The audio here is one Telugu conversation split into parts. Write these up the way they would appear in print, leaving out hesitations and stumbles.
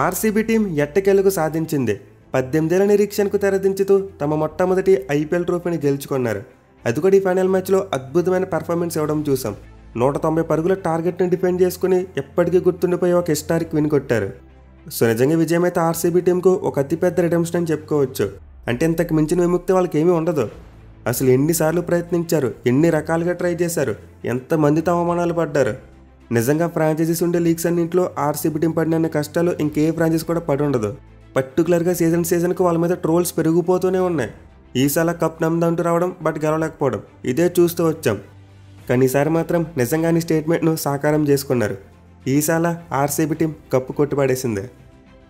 ఆర్సీబీ టీం ఎట్టకేలకు సాధించింది. 18 ఏళ్ల నిరీక్షణకు తెరదించుతూ తమ మొట్టమొదటి ఐపీఎల్ ట్రోఫీని గెలుచుకున్నారు. అది కూడా ఈ ఫైనల్ మ్యాచ్లో అద్భుతమైన పెర్ఫార్మెన్స్ ఇవ్వడం చూసాం. 190 పరుగుల టార్గెట్ని డిఫెండ్ చేసుకుని ఎప్పటికీ గుర్తుండిపోయే ఒక హిస్టారిక్ విన్ కొట్టారు. సో నిజంగా విజయం అయితే ఆర్సీబీ టీంకు ఒక అతిపెద్ద రిడెంప్షన్ అని చెప్పుకోవచ్చు. అంటే ఇంతకు మించిన విముక్తి వాళ్ళకి ఏమీ ఉండదు. అసలు ఎన్నిసార్లు ప్రయత్నించారు, ఎన్ని రకాలుగా ట్రై చేశారు, ఎంతమందితో అవమానాలు పడ్డారు. నిజంగా ఫ్రాంచైజీస్ ఉండే లీగ్స్ అన్నింటిలో ఆర్సీబీ టీం పడిన కష్టాలు ఇంకే ఫ్రాంచైజీ కూడా పడి ఉండదు. పర్టికులర్గా సీజన్కి వాళ్ళ మీద ట్రోల్స్ పెరిగిపోతూనే ఉన్నాయి. ఈసారి కప్ నమ్ముదంటూ రావడం, బట్ గెలవలేకపోవడం, ఇదే చూస్తూ వచ్చాం. కానీ ఈసారి మాత్రం నిజంగానే స్టేట్మెంట్ను సాకారం చేసుకున్నారు. ఈసారి ఆర్సీబీ టీం కప్పు కొట్టుపడేసిందే.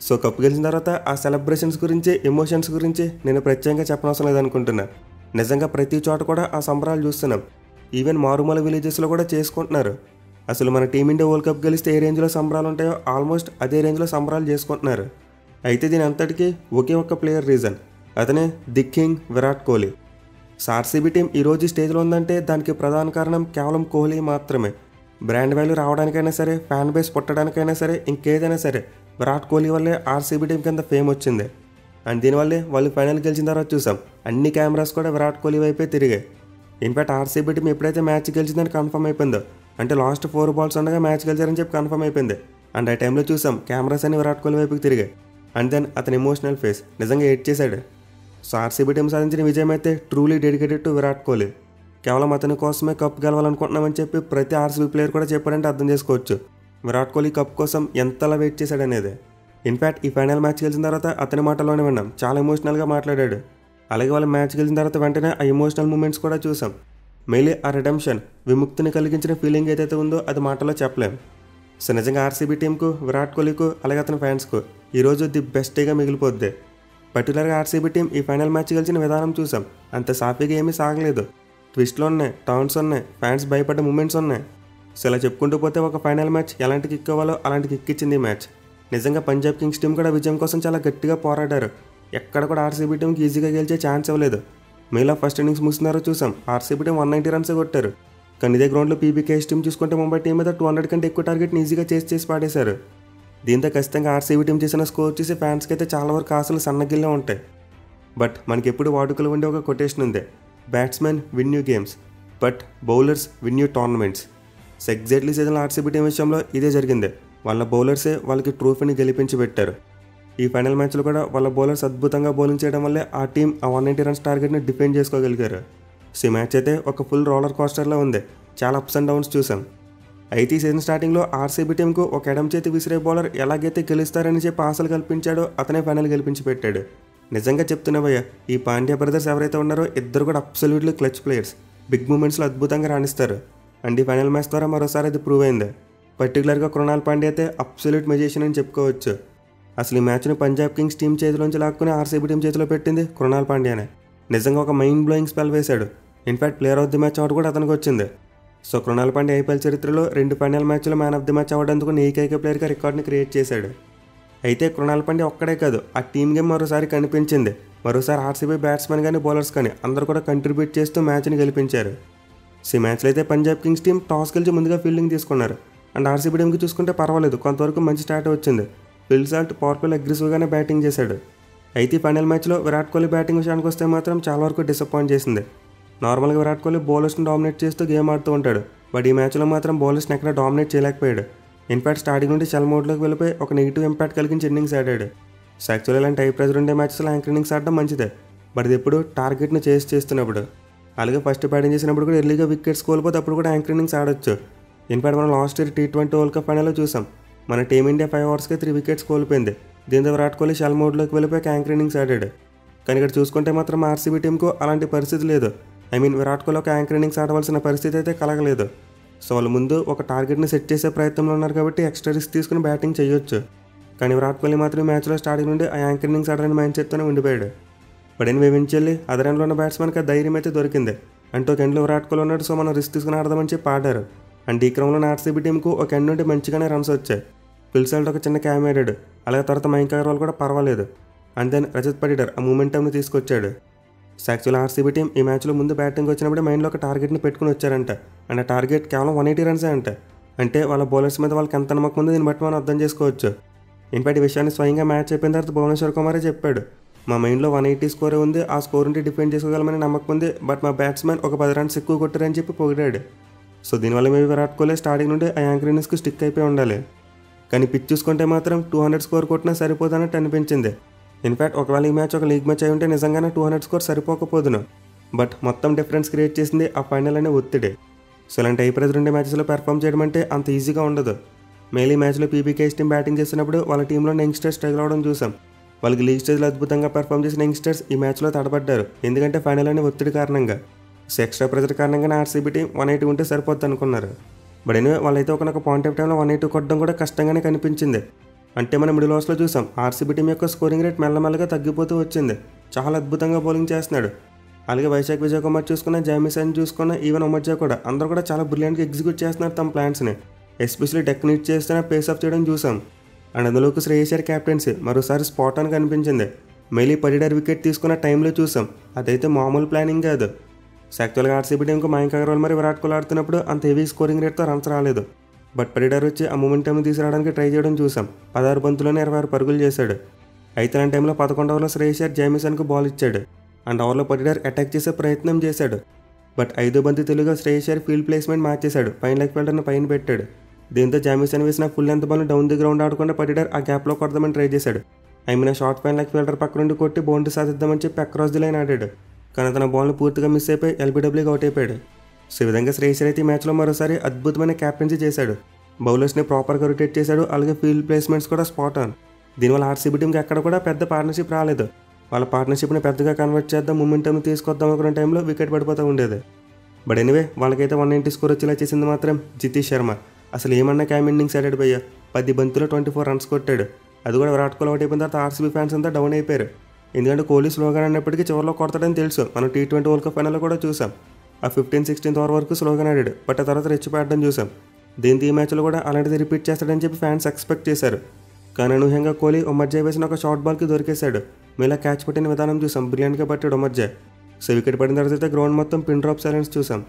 సో కప్పు గెలిచిన తర్వాత ఆ సెలబ్రేషన్స్ గురించి, ఎమోషన్స్ గురించి నేను ప్రత్యేకంగా చెప్పనవసరం లేదనుకుంటున్నా. నిజంగా ప్రతి చోట కూడా ఆ సంబరాలు చూస్తున్నాం. ఈవెన్ మారుమూల విలేజెస్లో కూడా చేసుకుంటున్నారు. అసలు మన టీమిండియా వరల్డ్ కప్ గెలిస్తే ఏ రేంజ్లో సంబరాలు ఉంటాయో ఆల్మోస్ట్ అదే రేంజ్లో సంబరాలు చేసుకుంటున్నారు. అయితే దీని అంతటికీ ఒకే ఒక్క ప్లేయర్ రీజన్, అతనే the king Virat Kohli. RCB team ఈరోజు స్టేజ్లో ఉందంటే దానికి ప్రధాన కారణం కేవలం కోహ్లీ మాత్రమే. బ్రాండ్ వాల్యూ రావడానికైనా సరే, ఫ్యాన్ బేస్ పుట్టడానికైనా సరే, ఇంకేదైనా సరే విరాట్ కోహ్లీ వల్లే ఆర్సీబీ టీం కింద ఫేమ్ వచ్చింది. అండ్ దీనివల్లే వాళ్ళు ఫైనల్ గెలిచిన తర్వాత చూసాం అన్ని కెమెరాస్ కూడా విరాట్ కోహ్లీ వైపే తిరిగాయి. ఇన్ఫాక్ట్ ఆర్సీబీ టీం ఎప్పుడైతే మ్యాచ్ గెలిచిందని కన్ఫర్మ్ అయిపోయిందో, అంటే లాస్ట్ 4 balls ఉండగా మ్యాచ్ గెలిచారని చెప్పి కన్ఫర్మ్ అయిపోయింది. అండ్ ఆ టైంలో చూసాం కెమెరాస్ అన్ని విరాట్ కోహ్లీ వైపుకి తిరిగాయి. అండ్ దెన్ అతని ఎమోషనల్ ఫేస్ నిజంగా ఏడ్ చేశాడు. సో ఆర్సీబీ టీం సాధించిన విజయం అయితే truly dedicated to Virat Kohli. కేవలం అతని కోసమే కప్ గెలవాలనుకుంటున్నామని చెప్పి ప్రతి ఆర్సీబీ ప్లేయర్ కూడా చెప్పారంటే అర్థం చేసుకోవచ్చు విరాట్ కోహ్లీ కప్ కోసం ఎంతలా వెయిట్ చేశాడనేది. ఇన్ఫాక్ట్ ఈ ఫైనల్ మ్యాచ్ గెలిచిన తర్వాత అతని మాటల్లోనే విన్నాం, చాలా ఎమోషనల్గా మాట్లాడాడు. అలాగే వాళ్ళ మ్యాచ్ గెలిచిన తర్వాత వెంటనే ఆ ఎమోషనల్ మూమెంట్స్ కూడా చూసాం. మెయిన్లీ ఆ రిడెంప్షన్, విముక్తిని కలిగించిన ఫీలింగ్ ఏదైతే ఉందో అది మాటలో చెప్పలేం. సో నిజంగా ఆర్సీబీ టీంకు, విరాట్ కోహ్లీకు, అలాగే అతని ఫ్యాన్స్కు ఈరోజు ది బెస్ట్ డేగా మిగిలిపోద్ది. పర్టికులర్గా ఆర్సీబీ టీం ఈ ఫైనల్ మ్యాచ్ గెలిచిన విధానం చూసాం. అంత సాఫీగా ఏమీ సాగలేదు. ట్విస్ట్లు ఉన్నాయి, టర్న్స్ ఉన్నాయి, ఫ్యాన్స్ భయపడ్డ మూమెంట్స్ ఉన్నాయి. సో ఇలా చెప్పుకుంటూ పోతే ఒక ఫైనల్ మ్యాచ్ ఎలాంటి కిక్ అవ్వాలో అలాంటి కిక్ ఇచ్చింది ఈ మ్యాచ్. నిజంగా పంజాబ్ కింగ్స్ టీం కూడా విజయం కోసం చాలా గట్టిగా పోరాడారు. ఎక్కడ కూడా ఆర్సీబీ టీంకి ఈజీగా గెలిచే ఛాన్స్ ఇవ్వలేదు. మీలో ఫస్ట్ ఇన్నింగ్స్ ముగిసినారో చూసాం ఆర్సీబీ టీం 190 runs కొట్టారు. కానీ ఇదే గ్రౌండ్లో పీబీకేఎస్ టీం చూసుకుంటే ముంబై టీం మీద 200 కంటే ఎక్కువ టార్గెట్ని ఈజీగా చేసి పాడేశారు. దీంతో ఖచ్చితంగా ఆర్సీబీ టీం చేసిన స్కోర్ చూసి ఫ్యాన్స్కి అయితే చాలా వరకు ఆశలు సన్నగిల్లే ఉంటాయి. బట్ మనకి ఎప్పుడు వాడుకలు ఉండే ఒక కొటేషన్ ఉంది, batsmen win new games but bowlers win new tournaments. So exactly సీజన్లో ఆర్సీబీ టీం విషయంలో ఇదే జరిగింది. వాళ్ళ బౌలర్సే వాళ్ళకి ట్రోఫీని గెలిపించి పెట్టారు. ఈ ఫైనల్ మ్యాచ్లో కూడా వాళ్ళ బౌలర్స్ అద్భుతంగా బౌలింగ్ చేయడం వల్లే ఆ టీం ఆ 190 runs టార్గెట్ని డిఫెండ్ చేసుకోగలిగారు. సో ఈ మ్యాచ్ అయితే ఒక ఫుల్ రోలర్ కోస్టర్లో ఉంది. చాలా అప్స్ అండ్ డౌన్స్ చూసాం. అయితే ఈ సీజన్ స్టార్టింగ్లో ఆర్సీబీ టీంకు ఒక ఎడమ చేతి విసిరే బౌలర్ ఎలాగైతే గెలుస్తారని చెప్పి ఆశలు కల్పించాడో అతనే ఫైనల్ గెలిపించి పెట్టాడు. నిజంగా చెప్తున్నా భయ్య, ఈ పాండ్యా బ్రదర్స్ ఎవరైతే ఉన్నారో ఇద్దరు కూడా అబ్సల్యూట్లీ క్లచ్ ప్లేయర్స్. బిగ్ మూమెంట్స్లో అద్భుతంగా రాణిస్తారు. అండ్ ఈ ఫైనల్ మ్యాచ్ ద్వారా మరోసారి అది ప్రూవ్ అయింది. పర్టికులర్గా కృణాల్ పాండ్యా అయితే అబ్సల్యూట్ మెజిషియన్ అని చెప్పుకోవచ్చు. అసలు ఈ మ్యాచ్ను పంజాబ్ కింగ్స్ టీం చేతిలోంచి లాక్కుని ఆర్సీబీ టీం చేతిలో పెట్టింది కృణాల్ పాండ్యానే. నిజంగా ఒక మైండ్ బ్లోయింగ్ స్పెల్ వేశాడు. In fact player of the match award కూడా అతనికి వచ్చింది. సో కృణాల్ పాండ్యా ఐపీఎల్ చరిత్రలో 2 ఫైనల్ మ్యాచ్లో man of the match award అందుకుని ఏకైక ప్లేయర్గా రికార్డుని క్రియేట్ చేశాడు. అయితే కృణాల్ పాండ్యా ఒక్కడే కాదు, ఆ టీమ్ గేమ్ మరోసారి కనిపించింది. మరోసారి ఆర్సీబీ బ్యాట్స్మెన్ కానీ బౌలర్స్ కానీ అందరూ కూడా కంట్రిబ్యూట్ చేస్తూ మ్యాచ్ని గెలిపించారు. సో ఈ మ్యాచ్లో అయితే పంజాబ్ కింగ్స్ టీం టాస్ గెలిచి ముందుగా ఫీల్డింగ్ తీసుకున్నారు. అండ్ ఆర్సీబీ టీంకి చూసుకుంటే పర్వాలేదు, కొంతవరకు మంచి స్టార్ట్ వచ్చింది. ఫిల్ సాల్ట్ పవర్ ప్లేలో అగ్రెసివ్గానే బ్యాటింగ్ చేశాడు. అయితే ఈ ఫైనల్ మ్యాచ్లో విరాట్ కోహ్లీ బ్యాటింగ్ విషయానికి వస్తే మాత్రం చాలా వరకు డిసప్పాయింట్ చేసింది. నార్మల్గా విరాట్ కోహ్లీ బౌలర్స్ని డామినేట్ చేస్తూ గేమ్ ఆడుతూ ఉంటాడు. బట్ ఈ మ్యాచ్లో మాత్రం బౌలర్స్ని ఎక్కడ డామినేట్ చేయలేకపోయాడు. ఇన్ఫాక్ట్ స్టార్టింగ్ నుండి షెల్ మోడ్లోకి వెళ్ళిపోయి ఒక నెగిటివ్ ఇంపాక్ట్ కలిగించి ఇన్నింగ్స్ ఆడాడు. సో యాక్చువల్లీ ఇలాంటి హై ప్రెజర్ ఉండే మ్యాచెస్లో యాంకర్ ఇన్నింగ్స్ ఆడడం మంచిదే. బట్ ఇది ఎప్పుడు టార్గెట్ని చేస్తున్నప్పుడు, అలాగే ఫస్ట్ బ్యాటింగ్ చేసినప్పుడు కూడా ఎర్లీగా వికెట్స్ కోల్పోతే అప్పుడు కూడా యాంకర్ ఇన్నింగ్స్ ఆడొచ్చు. ఇన్ఫాక్ట్ మనం last year T20 world cup ఫైనల్లో చూసాం, మన టీమిండియా 5 ఓవర్స్కి 3 వికెట్స్ కోల్పోయింది. దీంతో విరాట్ కోహ్లీ షెల్ మోడ్లోకి వెళ్ళిపోయి యాంకర్ ఇన్నింగ్స్ ఆడాడు. కానీ ఇక్కడ చూసుకుంటే మాత్రం ఆర్సీబీ టీంకు అలాంటి పరిస్థితి లేదు. విరాట్ కోహ్లీ ఒక యాంకర్ ఇన్నింగ్స్ ఆడవలసిన పరిస్థితి అయితే కలగలేదు. సో వాళ్ళు ముందు ఒక టార్గెట్ని సెట్ చేసే ప్రయత్నంలో ఉన్నారు కాబట్టి ఎక్స్ట్రా రిస్క్ తీసుకుని బ్యాటింగ్ చేయొచ్చు. కానీ విరాట్ కోహ్లీ మాత్రం ఈ మ్యాచ్లో స్టార్టింగ్ నుండి ఆ యాంకర్ ఇన్నింగ్స్ ఆడడానికి మైండ్ సెట్తోనే ఉండిపోయాడు. బట్ ఎన్వెంచువల్లీ అదర్ ఎండ్లో ఉన్న బ్యాట్స్మెన్కి ధైర్యం అయితే దొరికింది. అంటే ఒక ఎండ్లో విరాట్ కోహ్లీ ఉన్నాడు, సో మనం రిస్క్ తీసుకుని ఆడదామని చెప్పి ఆడారు. అండ్ ఈ క్రమంలో ఆర్సీబీ టీంకు ఒక ఎండ్ నుండి మంచిగానే రన్స్ వచ్చాయి. ఫిల్ సాల్ట్ ఒక చిన్న క్యామ్ ఆడాడు. అలాగే తర్వాత మయాంక్ అగర్వాల్ కూడా పర్వాలేదు. అండ్ దెన్ రజత్ పటిదార్ ఆ మూమెంటంని తీసుకొచ్చాడు. సో యాక్చువల్ ఆర్సీబీ టీం ఈ మ్యాచ్లో ముందు బ్యాటింగ్ వచ్చినప్పుడే మైండ్లో ఒక టార్గెట్ని పెట్టుకుని వచ్చారంట. అండ్ ఆ టార్గెట్ కేవలం 180 runs అంట. అంటే వాళ్ళ బౌలర్స్ మీద వాళ్ళకి ఎంత నమ్మకం ఉందో దీన్ని బట్టి మనం అర్థం చేసుకోవచ్చు. ఇన్ఫాక్ట్ ఈ విషయాన్ని స్వయంగా మ్యాచ్ అయిపోయిన తర్వాత భువనేశ్వర్ కుమారే చెప్పాడు, మా మైండ్లో 180 స్కోరే ఉంది, ఆ స్కోర్ ఉంటే డిఫెండ్ చేసుకోగలమని నమ్మకం ఉంది, బట్ మా బ్యాట్స్మెన్ ఒక 10 రన్స్ ఎక్కువ కొట్టారని చెప్పి పొగిడాడు. సో దీనివల్ల మేము విరాట్ కోహ్లీ స్టార్టింగ్ నుండి ఆ యాంకర్ ఇన్నింగ్స్కి స్టిక్ అయిపోయి ఉండాలి. కానీ పిచ్ చూసుకుంటే మాత్రం 200 స్కోర్ కొట్టినా సరిపోదన్నట్టు అనిపించింది. ఇన్ఫాక్ట్ ఒకవేళ ఈ మ్యాచ్ ఒక లీగ్ మ్యాచ్ అయి ఉంటే నిజంగానే 200 స్కోర్ సరిపోకపోదును. బట్ మొత్తం డిఫరెన్స్ క్రియేట్ చేసింది ఆ ఫైనల్ అనే ఒత్తిడి. సో ఇలాంటి హై ప్రెజర్ ఉండే మ్యాచెస్లో పెర్ఫామ్ చేయడం అంటే అంత ఈజీగా ఉండదు. మెయిన్ ఈ మ్యాచ్లో పీబీకేఎస్ టీం బ్యాటింగ్ చేసినప్పుడు వాళ్ళ టీంలో యంగ్స్టర్స్ స్ట్రగుల్ అవడం చూసాం. వాళ్ళకి లీగ్ స్టేజ్లో అద్భుతంగా పెర్ఫామ్ చేసిన యంగ్స్టర్స్ ఈ మ్యాచ్లో తడబడ్డారు, ఎందుకంటే ఫైనల్ అనే ఒత్తిడి కారణంగా. సో ఎక్స్ట్రా ప్రెజర్ కారణంగానే ఆర్సీబీ టీం 180 ఉంటే సరిపోద్ది అనుకున్నారు. బట్ ఎనివే వాళ్ళైతే ఒక పాయింట్ ఆఫ్ టైంలో 180 కొట్టడం కూడా కష్టంగానే కనిపించింది. అంటే మనం మిడిల్ ఓవర్స్లో చూసాం ఆర్సీబీ టీం యొక్క స్కోరింగ్ రేట్ మెల్లమెల్లగా తగ్గిపోతూ వచ్చింది. చాలా అద్భుతంగా బౌలింగ్ చేస్తున్నాడు. అలాగే వైశాఖ్ విజయ్ కుమార్ చూసుకున్న, జామీసన్ చూసుకున్న, ఈవెన్ ఉమర్జా కూడా అందరూ కూడా చాలా బ్రిలియంట్గా ఎగ్జిక్యూట్ చేస్తున్నారు తమ ప్లాన్స్ని. ఎస్పెషల్లీ డెక్ నీట్ చేస్తున్న పేస్ ఆఫ్ చేయడం చూసాం. అండ్ అందులోకి శ్రేయస్ అయ్యర్ క్యాప్టెన్సీ మరోసారి స్పాట్ అని కనిపించింది. మెయిలీ పడిడార్ వికెట్ తీసుకున్న టైంలో చూసాం, అదైతే మామూలు ప్లానింగ్ కాదు. యాక్చువల్గా ఆర్సీబీ టీంకు మయాంక్ అగర్వాల్ మరి విరాట్ కోహ్లీ ఆడుతున్నప్పుడు అంత హెవీ స్కోరింగ్ రేట్తో రన్స్ రాలేదు. బట్ పడిడార్ వచ్చి ఆ మొమెంటమ్ తీసుకురావడానికి ట్రై చేయడం చూసాం. 16 బంతుల్లోనే 26 పరుగులు చేశాడు. అయితే అలాంటి టైంలో 11 ఓవర్లో శ్రేయస్ అయ్యర్ జామీసన్కు బాల్ ఇచ్చాడు. అండ్ ఓవర్లో పడిడార్ అటాక్ చేసే ప్రయత్నం చేశాడు. బట్ 5వ బంతి తెలుగుగా శ్రేయస్ అయ్యర్ ఫీల్డ్ ప్లేస్మెంట్ మార్చేశాడు, పైన లెగ్ ఫీల్డర్ని పైన పెట్టాడు. దీంతో జామీసన్ వేసిన ఫుల్ లెంత్ బాల్ని డౌన్ ది గ్రౌండ్ ఆడకుండా పడిడార్ ఆ గ్యాప్లో కొడదామని ట్రై చేశాడు. షార్ట్ పైన లెగ్ ఫీల్డర్ పక్క నుండి కొట్టి బౌండరీ సాధిద్దామని చెప్పి అక్రాస్ ది లైన్ ఆడాడు. కానీ తన బాల్ని పూర్తిగా మిస్ అయిపోయి ఎల్బీడబ్ల్యూగా అవుట్ అయిపోయాడు. సో ఈ విధంగా శ్రేయస్ అయ్యర్ అయితే ఈ మ్యాచ్లో మరోసారి అద్భుతమైన క్యాప్టెన్సీ చేశాడు. బౌలర్స్ని ప్రాపర్గా రొటేట్ చేశాడు, అలాగే ఫీల్డ్ ప్లేస్మెంట్స్ కూడా స్పాట్ ఆన్. దీనివల్ల ఆర్సీబీ టీంకి ఎక్కడ కూడా పెద్ద పార్ట్నర్షిప్ రాలేదు. వాళ్ళ పార్ట్నర్షిప్ని పెద్దగా కన్వర్ట్ చేద్దాం, మొమెంటమ్ని తీసుకొద్దాం అనుకున్న టైంలో వికెట్ పడిపోతూ ఉండేది. బట్ ఎనివే వాళ్ళకైతే 190 స్కోర్ వచ్చేలా చేసింది మాత్రం జితేష్ శర్మ. అసలు ఏమన్నా క్యామ్ ఇన్నింగ్స్ ఆడాడు భయ్య. 10 బంతుల్లో 24 రన్స్ కొట్టాడు. అది కూడా విరాట్ కోహ్లీ అవుట్ అయిపోయిన తర్వాత ఆర్సీబీ ఫ్యాన్స్ అంతా డౌన్ అయిపోయారు. ఎందుకంటే కోహ్లీ స్లోగా ఆడినప్పటికీ చివరిలో కొడతాడని తెలుసు. మనం T20 వరల్డ్ కప్ ఫైనల్లో కూడా చూసాం. ఆ 15-16th ఓవర్ వరకు స్లోగా ఆడాడు, బట్ ఆ తర్వాత రెచ్చిపోయడం చూసాం. దీంతో ఈ మ్యాచ్లో కూడా అలాంటిది రిపీట్ చేస్తాడని చెప్పి ఫ్యాన్స్ ఎక్స్పెక్ట్ చేశారు. కానీ అనూహ్యంగా కోహ్లీ ఉమర్జా వేసిన ఒక షార్ట్ బాల్కి దొరికేశాడు. మీలా క్యాచ్ పట్టిన విధానం చూసాం, బ్రిలియంట్గా పట్టాడు ఉమర్జా. సో వికెట్ పడిన తర్వాత అయితే గ్రౌండ్ మొత్తం పిన్ డ్రాప్ సైలెన్స్ చూసాం.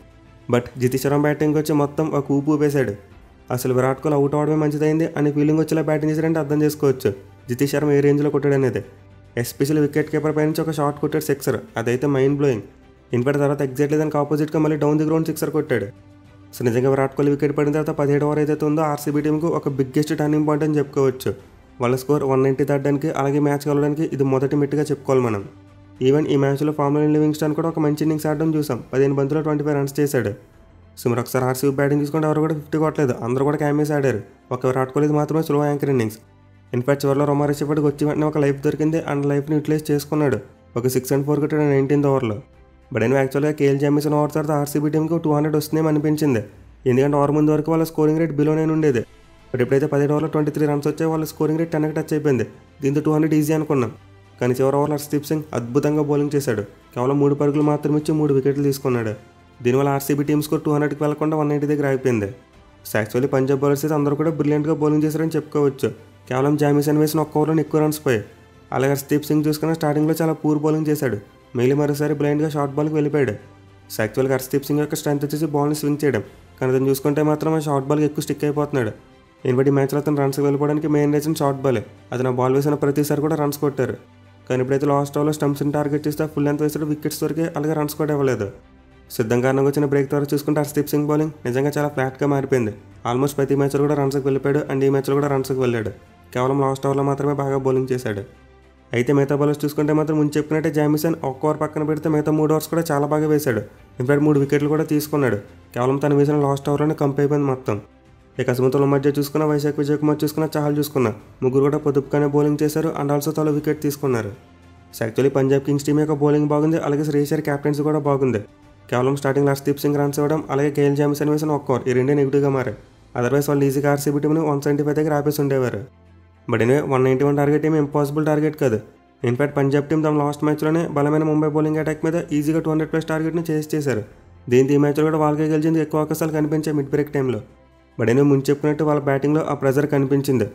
బట్ జితేష్ శర్మ బ్యాటింగ్ వచ్చి మొత్తం ఒక ఊపు ఊపేశాడు. అసలు విరాట్ కోహ్లీ అవుట్ అవడమే మంచిదైంది అని ఫీలింగ్ వచ్చేలా బ్యాటింగ్ చేశారంటే అర్థం చేసుకోవచ్చు జితేష్ శర్మ ఏ రేంజ్లో కొట్టాడు అనేది. ఎస్పెషల్లీ వికెట్ కీపర్ పై నుంచి ఒక షాట్ కొట్టాడు సిక్సర్, అదైతే మైండ్ బ్లోయింగ్. ఇన్ఫాక్ట్ తర్వాత ఎగ్జాక్ట్లీ దానికి ఆపోజిట్గా మళ్ళీ డౌన్ ది గ్రౌండ్ సిక్సర్ కొట్టాడు. సో నిజంగా విరాట్ కోహ్లీ వికెట్ పడిన తర్వాత 17వ ఓవర్ ఏదైతే ఉందో ఆర్సీబీ టీంకు ఒక బిగ్గెస్ట్ టర్నింగ్ పాయింట్ అని చెప్పుకోవచ్చు. వాళ్ళ స్కోర్ 190 దాటడానికి, అలాగే మ్యాచ్ గెలవడానికి ఇది మొదటి మెట్టుగా చెప్పుకోవాలి మనం. ఈవెన్ ఈ మ్యాచ్లో ఫార్మర్ లివింగ్స్టన్ కూడా ఒక మంచి ఇన్నింగ్స్ ఆడడం చూసాం. 15 బంతుల్లో 25 రన్స్ చేశాడు. సో మీరు ఒకసారి ఆర్సీబీ బ్యాటింగ్ చూసుకుంటే ఎవరు కూడా 50 కొట్టలేదు, అందరూ కూడా క్యామేస్ ఆడారు. ఒక విరాట్ కోహ్లీ మాత్రమే స్లో యాంకర్ ఇన్నింగ్స్. ఇన్ఫాక్ట్ చివరిలో రొమారీ షెఫర్డ్కి వచ్చి వెంటనే ఒక లైఫ్ దొరికింది, అండ్ లైఫ్ని యూటిలైజ్ చేసుకున్నాడు. ఒక 6 and 4 కొట్టాడు 19th ఓవర్లో. బట్ అయినా యాక్చువల్గా కేఎల్ జామీసన్ ఓవర్ తర్వాత ఆర్సీబీ టీంకి 200 వస్తుందేమో అనిపించింది. ఎందుకంటే ఓవర్ ముందు వరకు వాళ్ళ స్కోరింగ్ రేట్ బిలో 9 ఉండేది. బట్ ఎప్పుడైతే 17 ఓవర్లో 23 రన్స్ వచ్చాయి, వాళ్ళ స్కోరింగ్ రేట్ 10కి టచ్ అయిపోయింది. దీంతో 200 ఈజీ అనుకున్నాం. కానీ చివరి ఓవర్లో హర్షదీప్ సింగ్ అద్భుతంగా బౌలింగ్ చేశాడు. కేవలం 3 పరుగులు మాత్రమే ఇచ్చి 3 వికెట్లు తీసుకున్నాడు. దీనివల్ల ఆర్సీబీ టీమ్ స్కోర్ 200కి వెళ్లకుండా 190 దగ్గర అయిపోయింది. సో యాక్చువల్లీ పంజాబ్ బౌలర్స్ అయితే అందరూ కూడా బ్రిలియంట్గా బౌలింగ్ చేశారని చెప్పుకోవచ్చు. కేవలం జామీసన్ వేసిన ఒక్క ఓవర్లో ఎక్కువ రన్స్ పోయాయి. అలాగే హర్షదీప్ సింగ్ చూసుకున్న స్టార్టింగ్లో చాలా పూర్ బౌలింగ్ చేశాడు. మెయిలీ మరోసారి బ్లైండ్గా షార్ట్ బాల్కి వెళ్ళిపోయాడు. సో యాక్చువల్గా హర్షదీప్ సింగ్ యొక్క స్ట్రెంత్ వచ్చేసి బాల్ని స్వింగ్ చేయడం, కానీ అతను చూసుకుంటే మాత్రం ఆ షార్ట్ బాల్కి ఎక్కువ స్టిక్ అయిపోతున్నాడు. ఇన్బట్టి మ్యాచ్లో అతను రన్స్కి వెళ్ళిపోవడానికి మెయిన్ రీజన్ షార్ట్ బాలే. అతను బాల్ వేసిన ప్రతిసారి కూడా రన్స్ కొట్టారు. కానీ ఇప్పుడైతే లాస్ట్ ఓవర్లో స్టంప్స్ని టార్గెట్ చేస్తే ఫుల్ లెంత్ వేసాడు, వికెట్స్ దొరికి అలాగే రన్స్ కూడా ఇవ్వలేదు. సిద్ధం కారణంగా వచ్చిన బ్రేక్ ద్వారా చూసుకుంటే హర్షదీప్ సింగ్ బౌలింగ్ నిజంగా చాలా ఫ్లాట్గా మారిపోయింది. ఆల్మోస్ట్ ప్రతి మ్యాచ్లో కూడా రన్స్కి వెళ్ళిపోయాడు, అండ్ ఈ మ్యాచ్లో కూడా రన్స్కి వెళ్ళాడు. కేవలం లాస్ట్ ఓవర్లో మాత్రమే బాగా బౌలింగ్ చేశాడు. అయితే మిగతా బౌలర్స్ చూసుకుంటే మాత్రం ముందు చెప్పినట్టే జామీసన్ ఒక్క ఓవర్ పక్కన పెడితే మిగతా 3 ఓవర్స్ కూడా చాలా బాగా వేశాడు. ఇన్ఫాక్ట్ 3 వికెట్లు కూడా తీసుకున్నాడు. కేవలం తను వేసిన లాస్ట్ ఓవర్లోనే కంప్ అయిపోయింది మొత్తం. ఇక అసమతుల మధ్య చూసుకున్న వైశాఖ్ విజయ్ కుమార్ చూసుకున్న చాహల్ చూసుకున్న ముగ్గురు కూడా పొదుపుగానే బౌలింగ్ చేశారు, అండ్ ఆల్సో తల వికెట్ తీసుకున్నారు. So actually Punjab Kings team యొక్క బౌలింగ్ బాగుంది, అలాగే శ్రేయస్ అయ్యర్ క్యాప్టెన్సీ కూడా బాగుంది. కేవలం స్టార్టింగ్ హర్షదీప్ సింగ్ రన్స్ ఇవ్వడం, అలాగే కేఎల్ జామీసన్ వేసిన ఒక్క ఓవర్, ఈ రెండే నెగిటివ్గా మారాయి. అదర్వైజ్ వాళ్ళు ఈజీగా ఆర్సీబీ టీంని 175 దగ్గర ఆపేసి ఉండేవారు. బట్ ఎనివే 191 టార్గెట్ ఏమి ఇంపాసిబుల్ టార్గెట్ కాదు. ఇన్ఫాక్ట్ పంజాబ్ టీం తమ లాస్ట్ మ్యాచ్లోనే బలమైన ముంబై బౌలింగ్ అటాక్ మీద ఈజీగా 200+ టార్గెట్ని చేసి చేశారు. దీంతో ఈ మ్యాచ్లో కూడా వాళ్ళకే గెలిచింది ఎక్కువ అవకాశాలు కనిపించాయి మిడ్ బ్రేక్ టైంలో. బట్ ఎనివే ముందు చెప్పినట్టు వాళ్ళ బ్యాటింగ్లో ఆ ప్రెజర్ కనిపించింది.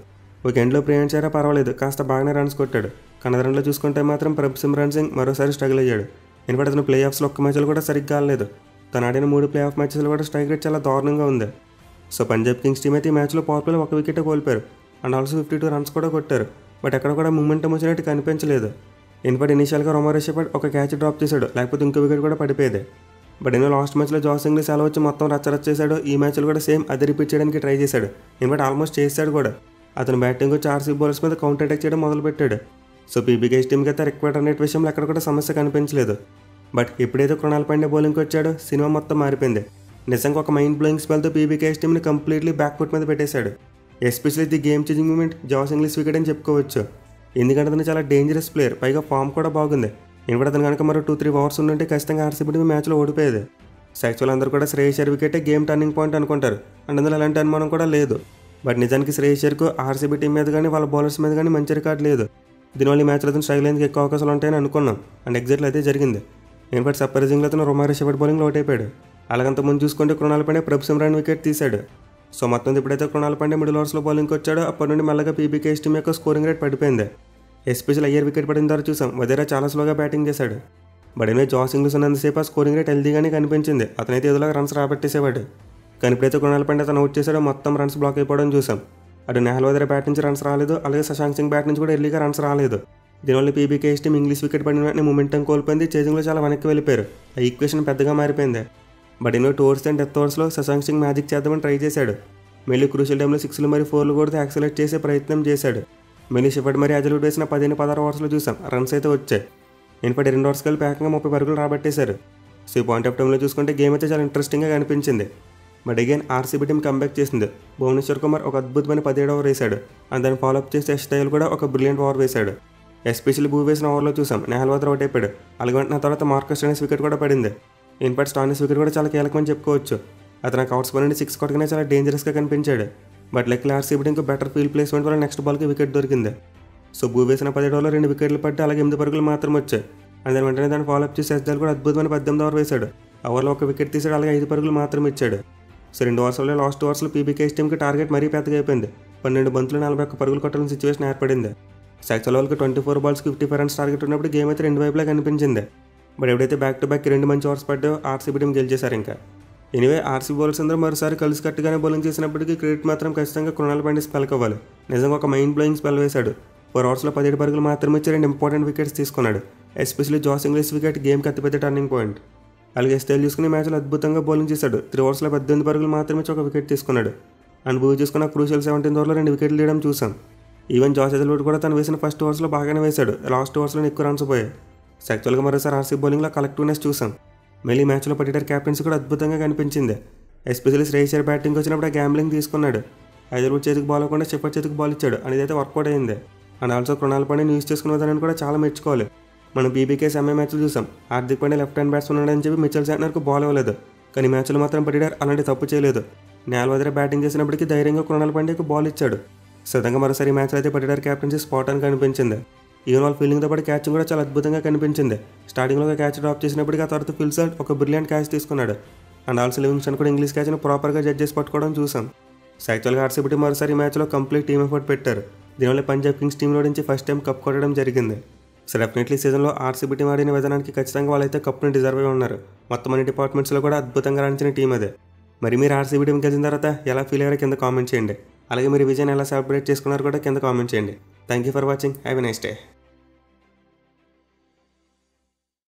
ఒక ఎండ్లో ప్రియాంక్ చారా పర్వాలేదు, కాస్త బాగానే రన్స్ కొట్టాడు. కానీ రన్లో చూసుకుంటే మాత్రం సిమ్రన్ సింగ్ మరోసారి స్ట్రగుల్ అయ్యాడు. ఇన్ఫాక్ట్ అతను ప్లే ఆఫ్స్లో ఒక్క మ్యాచ్లో కూడా సరిగ్గా ఆడలేదు. తను ఆడిన 3 ప్లే ఆఫ్ మ్యాచెస్లో కూడా స్ట్రైక్ రేట్ చాలా దారుణంగా ఉంది. సో పంజాబ్ కింగ్స్ టీం అయితే ఈ మ్యాచ్లో పవర్ ప్లేలో 1 వికెట్ కోల్పోయారు. అండ్ ఆల్సో 52 రన్స్ కూడా కొట్టారు. బట్ ఎక్కడ కూడా మూమెంటం వచ్చినట్టు కనిపించలేదు. ఇన్ఫాక్ట్ ఇనిషియల్గా రొమారియో షెపర్డ్ ఒక క్యాచ్ డ్రాప్ చేశాడు, లేకపోతే ఇంకో వికెట్ కూడా పడిపోయేది. బట్ లాస్ట్ మ్యాచ్లో జాస్ ఇంగ్లీష్ అలా వచ్చి మొత్తం రచ్చరచ్చ చేశాడు. ఈ మ్యాచ్లో కూడా సేమ్ అదే రిపీట్ చేయడానికి ట్రై చేశాడు. ఇన్ఫాక్ట్ ఆల్మోస్ట్ చేశాడు కూడా. అతను బ్యాటింగ్ వచ్చి ఆర్సీబీ బౌలర్స్ మీద కౌంటర్ అటాక్ చేయడం మొదలుపెట్టాడు. సో పీబీకేఎస్ టీమ్కి అయితే రిక్వైర్డ్ రన్ రేట్ విషయంలో ఎక్కడ కూడా సమస్య కనిపించలేదు. బట్ ఎప్పుడైతే కృణాల్ పాండ్యా బౌలింగ్కి వచ్చాడో సినిమా మొత్తం మారిపోయింది. నిజంగా ఒక మైండ్ బ్లోయింగ్ స్పెల్తో పీబీకేఎస్ టీమ్ని కంప్లీట్లీ బ్యాక్ ఫుట్ మీద పెట్టేశాడు. Especially the game changing moment Josh Inglis wicket అని చెప్పుకోవచ్చు. ఎందుకంటే అతను చాలా డేంజరస్ ప్లేయర్, పైగా ఫామ్ కూడా బాగుంది. ఇన్ఫాక్ట్ అతను కనుక మరో 2-3 ఓవర్స్ ఉంటే ఖచ్చితంగా ఆర్సీబీ టీమ్ మ్యాచ్లో ఓడిపోయేది. యాక్చువల్ అందరూ కూడా శ్రేయస్ అయ్యర్ వికెటే గేమ్ టర్నింగ్ పాయింట్ అనుకుంటారు, అండ్ అందులో అలాంటి అనుమానం కూడా లేదు. బట్ నిజానికి శ్రేయస్ అయ్యర్కు ఆర్సీబీ టీం మీద కానీ వాళ్ళ బౌలర్స్ మీద కానీ మంచి రికార్డ్ లేదు. దీనివల్ల ఈ మ్యాచ్లో అతను స్ట్రైక్ లైన్కి ఎక్కువ అవకాశాలు ఉంటాయని అనుకున్నాం, అండ్ ఎగ్జాక్ట్లీ అదే జరిగింది. ఇన్ఫాక్ట్ సర్ప్రైజింగ్లో అతను రొమారియో షెపర్డ్ బౌలింగ్లో అవుట్ అయిపోయాడు. అలాగంత ముందు చూసుకుంటే కృణాల్ పాండ్యా ప్రభు సిమ్రాన్ వికెట్ తీశాడు. సో మొత్తం ఎప్పుడైతే కృణాల్ పాండ్యా మిడిల్ ఓవర్స్లో బౌలింగ్కి వచ్చాడో అప్పటి నుండి మళ్ళీ పీబీకేఎస్ టీం యొక్క స్కోరింగ్ రేట్ పడిపోయింది. ఎస్పెషల్ అయ్యర్ వికెట్ పడిన తర్వాత చూసాం వదేరా చాలా స్లోగా బ్యాటింగ్ చేశాడు. బట్ జాస్ ఇంగ్లీష్ ఉన్నంతసేపు ఆ స్కోరింగ్ రేట్ హెల్దీగానే కనిపించింది. అతనైతే ఏదోలాగా రన్స్ రాబట్టేసేవాడు. కానీ ఇప్పుడైతే కృణాల్ పాండ్యా తను అవుట్ చేశాడో మొత్తం రన్స్ బ్లాక్ అయిపోవడం చూసాం. అటు నెహల్ వదేరా బ్యాట్ నుంచి రన్స్ రాలేదు, అలాగే శశాంక్ సింగ్ బ్యాట్ నుంచి కూడా ఎర్లీగా రన్స్ రాలేదు. దీనివల్ల పీబీకేఎస్ టీం ఇంగ్లీష్ వికెట్ పడిన వెంటనే మూమెంటం కోల్పోయింది, చేజింగ్లో చాలా వెనక్కి వెళ్ళిపోయారు. ఆ ఈక్వేషన్ పెద్దగా మారిపోయింది. బట్ టోవర్స్ అండ్ డెత్ ఓవర్స్లో శశాంక్ సింగ్ మ్యాజిక్ చేద్దామని ట్రై చేశాడు. మళ్ళీ క్రూషియల్ టైంలో 6లు మరియు 4లు కూడా యాక్సిలేట్ చేసే ప్రయత్నం చేశాడు. మళ్ళీ షెపర్డ్ మరి అజల్వుడ్ వేసిన 15-16 ఓవర్స్లో చూసాం రన్స్ అయితే వచ్చాయి. ఇన్ఫాక్ట్ 2 ఓవర్స్ కలిపి ఏకంగా 30 పరుగులు రాబట్టేశారు. సో ఈ పాయింట్ ఆఫ్ టైంలో చూసుకుంటే గేమ్ అయితే చాలా ఇంట్రెస్టింగ్గా కనిపించింది. But again RCB team comeback చేసింది. భువనేశ్వర్ కుమార్ ఒక అద్భుతమైన 17వ ఓవర్ వేశాడు, అండ్ దాన్ని ఫాలోఅప్ చేసి యష్ దయాల్ కూడా ఒక బ్రిలియంట్ ఓవర్ వేశాడు. ఎస్పెషల్లీ భూ వేసిన ఓవర్లో చూసాం నెహల్ వదేరా అవుట్ అయిపోయాడు. అలాగే వెంటనే తర్వాత మార్కస్ స్టోయినిస్ వికెట్ కూడా పడింది. ఇన్ఫాక్ట్ స్టోయినిస్ వికెట్ కూడా చాలా కీలకమని చెప్పుకోవచ్చు. అతను కౌట్స్ పై నుండి 6 కొట్టగానే చాలా డేంజరస్గా కనిపించాడు. బట్ లైక్లీ ఆర్సీబీ టీంకి బెటర్ ఫీల్డ్ ప్లేస్మెంట్ వల్ల నెక్స్ట్ బాల్కి వికెట్ దొరికింది. సో భూ వేసిన 17 ఓవర్లో 2 వికెట్లు పట్టి అలాగే 8 పరుగులు మాత్రం వచ్చాయి. అండ్ దాని వెంటనే దాన్ని ఫాలోఅప్ చేసి యష్ దయాల్ కూడా అద్భుతమైన 18వ ఓవర్ వేశాడు. ఓవర్లో ఒక వికెట్ తీసాడు, అలాగే 5 పరుగులు మాత్రం ఇచ్చాడు. సో 2 ఓవర్స్లో లాస్ట్ ఓవర్స్లో పీబీకేఎస్ టీంకి టార్గెట్ మరీ పెద్దగా అయిపోయింది. 12 బంతులు 41 పరుగులు కొట్టాలని సిచ్యువేషన్ ఏర్పడింది. యాక్చువల్ వాళ్ళకి 24 బాల్స్కి 55 రన్స్ టార్గెట్ ఉన్నప్పుడు గేమ్ అయితే 2 వైపులా కనిపించింది. బట్ ఎప్పుడైతే బ్యాక్ టు బ్యాక్ 2 మంచి ఓవర్స్ పడ్డాయో ఆర్సీబీ టీం గెలిచేశారు. ఇంకా ఎనీవే ఆర్సీబీ బౌలర్స్ అందరూ మరోసారి కలిసి కట్టుగానే బౌలింగ్ చేసినప్పటికీ క్రెడిట్ మాత్రం ఖచ్చితంగా కృణాల్ పాండ్యా స్పెల్కి అవ్వాలి. నిజంగా ఒక మైండ్ బ్లోయింగ్ స్పెల్ వేశాడు. 4 ఓవర్స్లో 17 పరుగులు మాత్రమే ఇచ్చి 2 ఇంపార్టెంట్ వికెట్స్ తీసుకున్నాడు. ఎస్పెషల్లీ జాస్ ఇంగ్లీష్ వికెట్ గేమ్కి అతిపెద్ద టర్నింగ్ పాయింట్. అలాగే స్టైల్ చూసుకుని మ్యాచ్లో అద్భుతంగా బౌలింగ్ చేశాడు. 3 ఓవర్స్లో 18 పరుగులు మాత్రమే ఇచ్చి ఒక వికెట్ తీసుకున్నాడు. అండ్ భూ చూసుకున్న క్రూషియల్ 17th ఓవర్లో 2 వికెట్లు తీయడం చూసాం. ఈవెన్ జాస్ హెజల్వుడ్ కూడా తను వేసిన ఫస్ట్ ఓవర్స్లో బాగానే వేశాడు. లాస్ట్ ఓవర్స్లో ఎక్కువ రన్స్ పోయాయి. యాక్చువల్గా మరోసారి ఆర్సీబీ బౌలింగ్లో కలెక్టివ్నెస్ చూసాం. మళ్ళీ మ్యాచ్లో పర్టికులర్ క్యాప్టెన్సీ కూడా అద్భుతంగా కనిపించింది. ఎస్పెషల్లీ శ్రేయస్ అయ్యర్ బ్యాటింగ్ వచ్చినప్పుడు ఆ గ్యాంబ్లింగ్ తీసుకున్నాడు. హైదరాబాద్ చేతికి బాల్ అవ్వకుండా షెపర్డ్ చేతికి బాల్ ఇచ్చాడు, అనేది అయితే వర్కౌట్ అయింది. And also Krunal Pandya use చేసుకున్నదాన్ని కూడా చాలా మెచ్చుకోవాలి. మనం పీబీకేఎస్ ఎంఐ మ్యాచ్లు చూసాం. Hardik Pandya left hand batsmen ఉన్నాడని చెప్పి మిచెల్ శాంట్నర్కు బాల్ ఇవ్వలేదు. కానీ మ్యాచ్లో మాత్రం పర్టికులర్ అలాంటి తప్పు చేయలేదు. నెహల్ వదేరా బ్యాటింగ్ చేసినప్పటికీ ధైర్యంగా కృణాల్ పాండ్యాకు బాల్ ఇచ్చాడు. సొంతంగా మరోసారి ఈ మ్యాచ్లో అయితే పర్టికులర్ క్యాప్టెన్సీ స్పాట్ అని కనిపించింది. ఈవెన్ వాళ్ళ ఫీల్డింగ్తో పాటు క్యాచింగ్ కూడా చాలా అద్భుతంగా కనిపించింది. స్టార్టింగ్లో ఒక క్యాచ్ డ్రాప్ చేసినప్పటికీ ఆ తర్వాత ఫిల్సల్ట్ ఒక బ్రిలియంట్ క్యాచ్ తీసుకున్నాడు. అండ్ ఆల్సో లివింగ్స్టన్ కూడా ఇంగ్లీష్ క్యాచ్ని ప్రాపర్గా జడ్జ్ చేసి పట్టుకోవడం చూసాం. యాక్చువల్గా ఆర్సీబీ టీం మరోసారి ఈ మ్యాచ్లో కంప్లీట్ టీమ్ ఎఫర్ట్ పెట్టారు. దీనివల్ల పంజాబ్ కింగ్స్ టీంలో నుంచి ఫస్ట్ టైం కప్ కొట్టడం జరిగింది. సో డెఫినెట్లీ సీజన్లో ఆర్సీబీ టీం ఆడిన విధానానికి ఖచ్చితంగా వాళ్ళైతే కప్ని డిజర్వ్ అయి ఉన్నారు. మొత్తం అన్ని డిపార్ట్మెంట్స్లో కూడా అద్భుతంగా రాణించిన టీం అదే. మరి మీరు ఆర్సీబీ టీం గెలిచిన తర్వాత ఎలా ఫీల్ అయ్యారో కింద కామెంట్ చేయండి. అలాగే మీరు విజయాన్ని ఎలా సెలబ్రేట్ చేసుకున్నారో కూడా కింద కామెంట్ చేయండి. Thank you for watching. Have a nice day.